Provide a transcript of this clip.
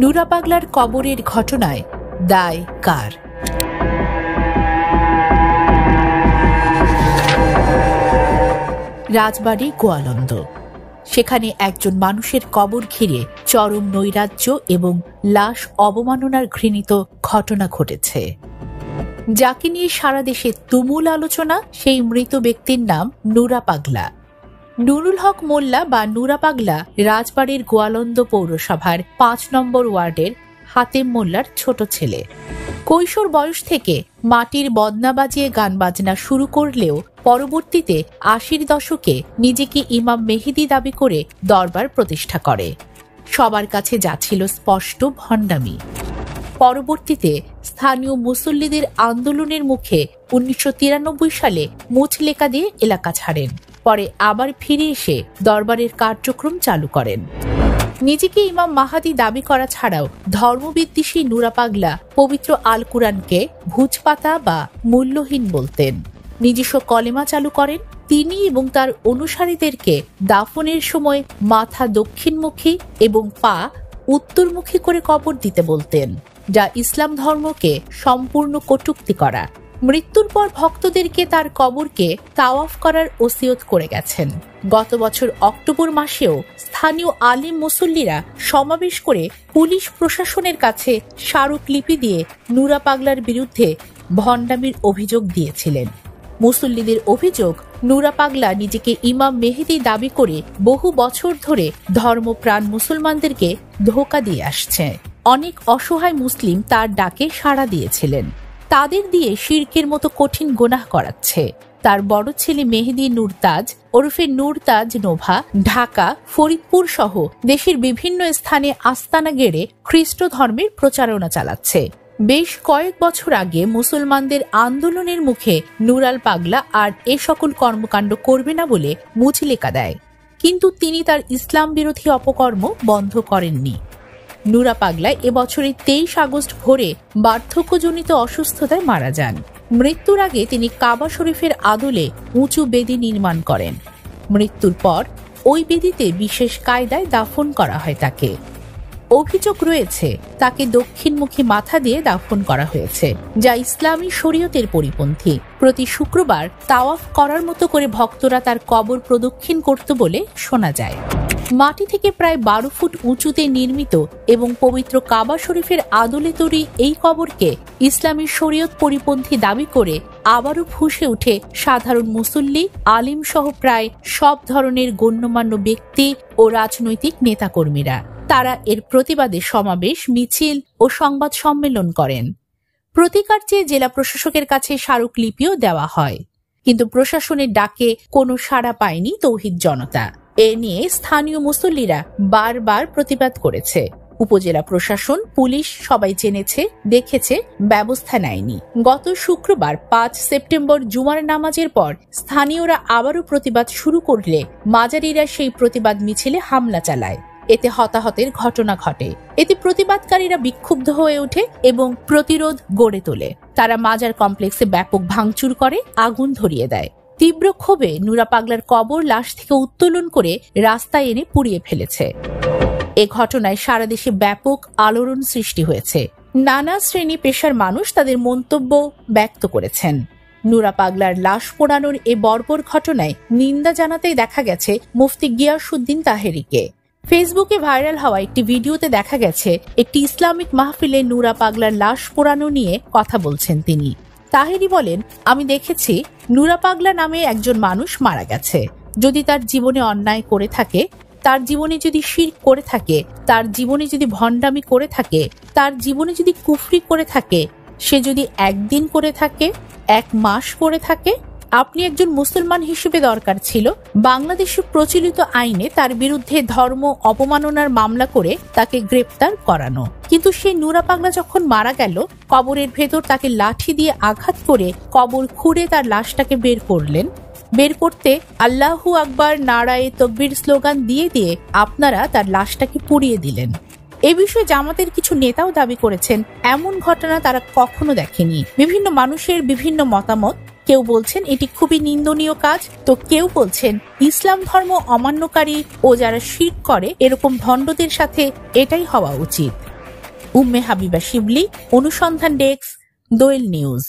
নুরা পাগলার কবরের ঘটনায় দায় কার? রাজবাড়ী গোয়ালন্দ, সেখানে একজন মানুষের কবর ঘিরে চরম নৈরাজ্য এবং লাশ অবমাননার ঘৃণিত ঘটনা ঘটেছে, যাকে নিয়ে সারা দেশে তুমুল আলোচনা। সেই মৃত ব্যক্তির নাম নুরা পাগলা। নুরুল হক মোল্লা বা নুরা পাগলা রাজবাড়ীর গোয়ালন্দ পৌরসভার ৫ নম্বর ওয়ার্ডের হাতেম মোল্লার ছোট ছেলে। কৈশোর বয়স থেকে মাটির বদনা বাজিয়ে গান বাজনা শুরু করলেও পরবর্তীতে ৮০-র দশকে নিজেকে ইমাম মেহেদি দাবি করে দরবার প্রতিষ্ঠা করে। সবার কাছে যা ছিল স্পষ্ট ভণ্ডামি। পরবর্তীতে স্থানীয় মুসল্লিদের আন্দোলনের মুখে ১৯৯৩ সালে মুচলেকা দিয়ে এলাকা ছাড়েন। পরে আবার ফিরে এসে দরবারের কার্যক্রম চালু করেন। নিজেকে ইমাম মাহাদি দাবি করা ছাড়াও ধর্মবিদ্বেষী নুরা পাগলা পবিত্র আল কুরআনকে ভুজপাতা বা মূল্যহীন বলতেন। নিজস্ব কলেমা চালু করেন। তিনি এবং তার অনুসারীদেরকে দাফনের সময় মাথা দক্ষিণমুখী এবং পা উত্তরমুখী করে কবর দিতে বলতেন, যা ইসলাম ধর্মকে সম্পূর্ণ কটূক্তি করা। মৃত্যুর পর ভক্তদেরকে তার কবরকে তাওয়াফ করার ওসিয়ত করে গেছেন। গত বছর অক্টোবর মাসেও স্থানীয় আলিম মুসল্লিরা সমাবেশ করে পুলিশ প্রশাসনের কাছে স্মারকলিপি দিয়ে নুরা পাগলার বিরুদ্ধে ভণ্ডামির অভিযোগ দিয়েছিলেন। মুসল্লিদের অভিযোগ, নুরা পাগলা নিজেকে ইমাম মেহেদি দাবি করে বহু বছর ধরে ধর্মপ্রাণ মুসলমানদেরকে ধোঁকা দিয়ে আসছে। অনেক অসহায় মুসলিম তার ডাকে সাড়া দিয়েছিলেন। তাদের দিয়ে শিরকের মতো কঠিন গুনাহ করাচ্ছে। তার বড় ছেলে মেহেদি নুরতাজ ওরফে নুরতাজ নোভা ঢাকা, ফরিদপুর সহ দেশের বিভিন্ন স্থানে আস্তানা গেড়ে খ্রিস্ট ধর্মের প্রচারণা চালাচ্ছে। বেশ কয়েক বছর আগে মুসলমানদের আন্দোলনের মুখে নুরাল পাগলা আর এ সকল কর্মকাণ্ড করবে না বলে মুচলেকা দেয়, কিন্তু তিনি তার ইসলাম বিরোধী অপকর্ম বন্ধ করেননি। নুরা পাগলা এবছরের ২৩ আগস্ট ভোরে বার্ধক্যজনিত অসুস্থতায় মারা যান। মৃত্যুর আগে তিনি কাবা শরীফের আদলে উঁচু বেদি নির্মাণ করেন। মৃত্যুর পর ওই বেদিতে বিশেষ কায়দায় দাফন করা হয় তাকে। অভিযোগ রয়েছে তাকে দক্ষিণমুখী মাথা দিয়ে দাফন করা হয়েছে, যা ইসলামী শরীয়তের পরিপন্থী। প্রতি শুক্রবার তাওয়াফ করার মতো করে ভক্তরা তার কবর প্রদক্ষিণ করত বলে শোনা যায়। মাটি থেকে প্রায় ১২ ফুট উঁচুতে নির্মিত এবং পবিত্র কাবা শরীফের আদলে তৈরি এই কবরকে ইসলামী শরীয়ত পরিপন্থী দাবি করে আবারও ফুঁসে উঠে সাধারণ মুসল্লি, আলিম সহ প্রায় সব ধরনের গণ্যমান্য ব্যক্তি ও রাজনৈতিক নেতাকর্মীরা। তারা এর প্রতিবাদে সমাবেশ, মিছিল ও সংবাদ সম্মেলন করেন। প্রতিকার চেয়ে জেলা প্রশাসকের কাছে স্মারকলিপিও দেওয়া হয়, কিন্তু প্রশাসনের ডাকে কোনো সাড়া পায়নি তৌহিদ জনতা। এ নিয়ে স্থানীয় মুসল্লিরা বারবার প্রতিবাদ করেছে। উপজেলা প্রশাসন, পুলিশ সবাই জেনেছে, দেখেছে, ব্যবস্থা নেয়নি। গত শুক্রবার ৫ সেপ্টেম্বর জুমার নামাজের পর স্থানীয়রা আবারও প্রতিবাদ শুরু করলে মাজারিরা সেই প্রতিবাদ মিছিলে হামলা চালায়। এতে হতাহতের ঘটনা ঘটে। এতে প্রতিবাদকারীরা বিক্ষুব্ধ হয়ে ওঠে এবং প্রতিরোধ গড়ে তোলে। তারা মাজার কমপ্লেক্সে ব্যাপক ভাঙচুর করে, আগুন ধরিয়ে দেয়। তীব্র ক্ষোভে নুরা পাগলার কবর লাশ থেকে উত্তোলন করে রাস্তায় এনে পুড়িয়ে ফেলেছে। এ ঘটনায় সারা দেশে ব্যাপক আলোড়ন সৃষ্টি হয়েছে। নানা শ্রেণী পেশার মানুষ তাদের মন্তব্য ব্যক্ত করেছেন। নুরা পাগলার লাশ পোড়ানোর এ বর্বর ঘটনায় নিন্দা জানাতেই দেখা গেছে মুফতি গিয়াসউদ্দিন তাহেরিকে। ফেসবুকে ভাইরাল হওয়া একটি ভিডিওতে দেখা গেছে একটি ইসলামিক মাহফিলে নুরা পাগলার লাশ পোড়ানো নিয়ে কথা বলছেন তিনি। তাহেরি বলেন, আমি দেখেছি নুরা পাগলা নামে একজন মানুষ মারা গেছে। যদি তার জীবনে অন্যায় করে থাকে, তার জীবনে যদি শিরক করে থাকে, তার জীবনে যদি ভণ্ডামি করে থাকে, তার জীবনে যদি কুফরি করে থাকে, সে যদি একদিন করে থাকে, ১ মাস করে থাকে, আপনি একজন মুসলমান হিসেবে দরকার ছিল বাংলাদেশের প্রচলিত আইনে তার বিরুদ্ধে ধর্ম অপমাননার মামলা করে তাকে গ্রেপ্তার করানো। কিন্তু সেই নুরা পাগলা যখন মারা গেল, কবরের ভেতর তাকে লাঠি দিয়ে আঘাত করে কবর খুঁড়ে তার লাশটাকে বের করলেন। বের করতে আল্লাহু আকবার, নারায়ে তাকবীর স্লোগান দিয়ে দিয়ে আপনারা তার লাশটাকে পুড়িয়ে দিলেন। এ বিষয়ে জামাতের কিছু নেতাও দাবি করেছেন এমন ঘটনা তারা কখনো দেখেনি। বিভিন্ন মানুষের বিভিন্ন মতামত। কেউ বলছেন এটি খুবই নিন্দনীয় কাজ, তো কেউ বলছেন ইসলাম ধর্ম অমান্যকারী ও যারা শিরক করে এরকম ভণ্ডদের সাথে এটাই হওয়া উচিত। উম্মে হাবিবা শিবলি, অনুসন্ধান ডেস্ক, দোয়েল নিউজ।